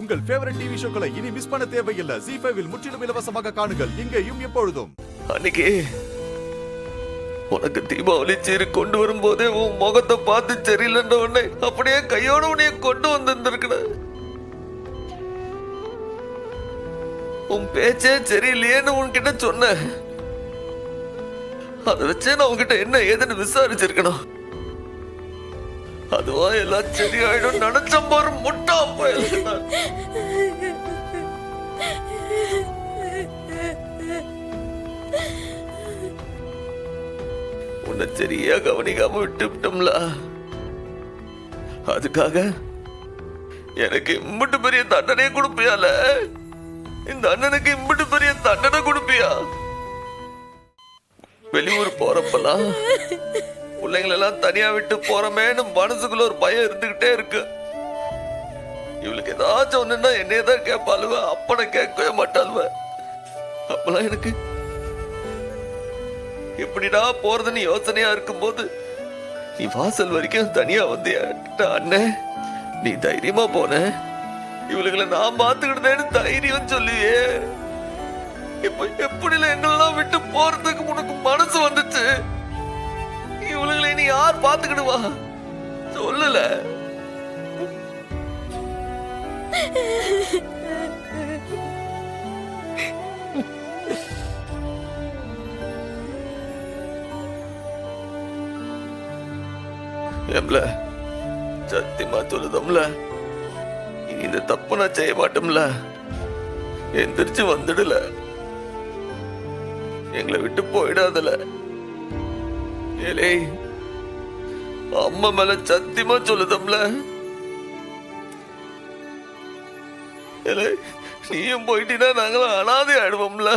உங்கள் favourite TV ஷோக்களை இனி miss பண்ண தேவையில்லை. ZEE5 இல் முற்றிலும் இலவசமாக காணுங்கள், இங்கேயும் எப்பொழுதும். அன்னைக்கு உனக்கு தீபாவளி சீரு கொண்டு வரும்போதே உன் முகத்தை பார்த்து சரியில்லைன்ற உடனே அப்படியே கையோட உன்னைய கொண்டு வந்திருந்திருக்கணும். உன் பேச்சே சரியில்லையேன்னு உன்கிட்ட சொன்ன. அதை வச்சே நான் உன்கிட்ட என்ன ஏதுன்னு விசாரிச்சிருக்கணும். அதுவா எல்லாம் சரியாயிடும் நினைச்ச பாரு முட்டா போயில. உன்னை சரியா கவனிக்காம விட்டுவிட்டோம்ல. அதுக்காக எனக்கு இம்பிட்டு பெரிய தண்டனை கொடுப்பியால? இந்த அண்ணனுக்கு இம்பிட்டு பெரிய தண்டனை கொடுப்பியா? வெளியூர் போறப்பெல்லாம் பிள்ளைங்களெல்லாம் தனியா விட்டு போறமேன்னு மனசுக்குள்ள ஒரு பயம் இருந்துகிட்டே இருக்கு. இவளுக்கு ஏதாச்சும் ஒண்ணுன்னா என்னையதான் கேட்பாளுவ, அப்பனை கேட்கவே மாட்டாளுவ. அப்பெல்லாம் எனக்கு எப்படிடா போறதுன்னு யோசனையா இருக்கும்போது நீ வாசல் வரைக்கும் தனியா வந்தியா? அண்ணே நீ தைரியமா போன, இவளுகளை நான் பாத்துக்கிட்டேன்னு தைரியம் சொல்லுவியே. இப்ப எப்படில எங்களெல்லாம் விட்டு போறதுக்கு உனக்கு மனசு வந்துச்சு? இவளுகளை நீ யார் பாத்துக்கிடுவா சொல்லல? எம்ல சத்தியமா சொல்லுதம்ல, இனி இந்த தப்பு நான் செய்ய மாட்டோம்ல. எந்திரிச்சு வந்துடல, எங்களை விட்டு போயிடாதல. ஏலே அம்மா மேல சத்தியமா சொல்லுதம்ல. ஏலே நீயும் போயிட்டீனா நாங்களும் அனாதை ஆயிடுவோம்ல.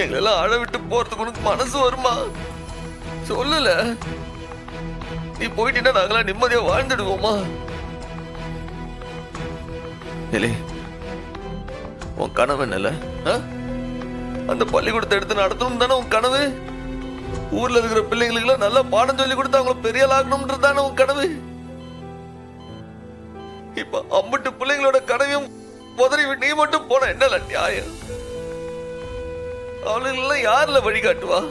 எங்களெல்லாம் அழ விட்டு போறதுக்கு உனக்கு மனசு வருமா சொல்லல? நீ போயிட்டீன்னா நாங்களாம் நிம்மதியா வாழ்ந்துடுவோமா? ஏலே உன் கனவு என்னல? அந்த பள்ளிக்கூடத்தை எடுத்து நடத்தணும் தானே உன் கனவு? ஊர்ல இருக்கிற பிள்ளைங்களுக்கு எல்லாம் நல்லா பாடம் சொல்லி கொடுத்து அவங்களை பெரிய ஆகணும்ன்றது தானே உன் கனவு? இப்ப அம்பட்டு பிள்ளைங்களோட கனவையும் உதறி விட்டு நீ மட்டும் போன என்னல நியாயம்? அவளுக்கு யாருல வழிகாட்டுவா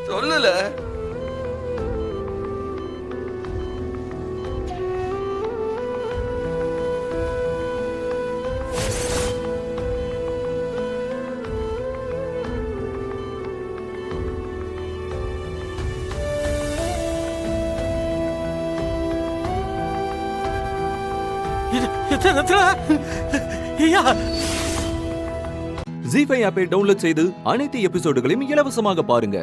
சொல்லல? ZEE5 ஆப்பை டவுன்லோட் செய்து அனைத்து எபிசோடுகளையும் இலவசமாக பாருங்க.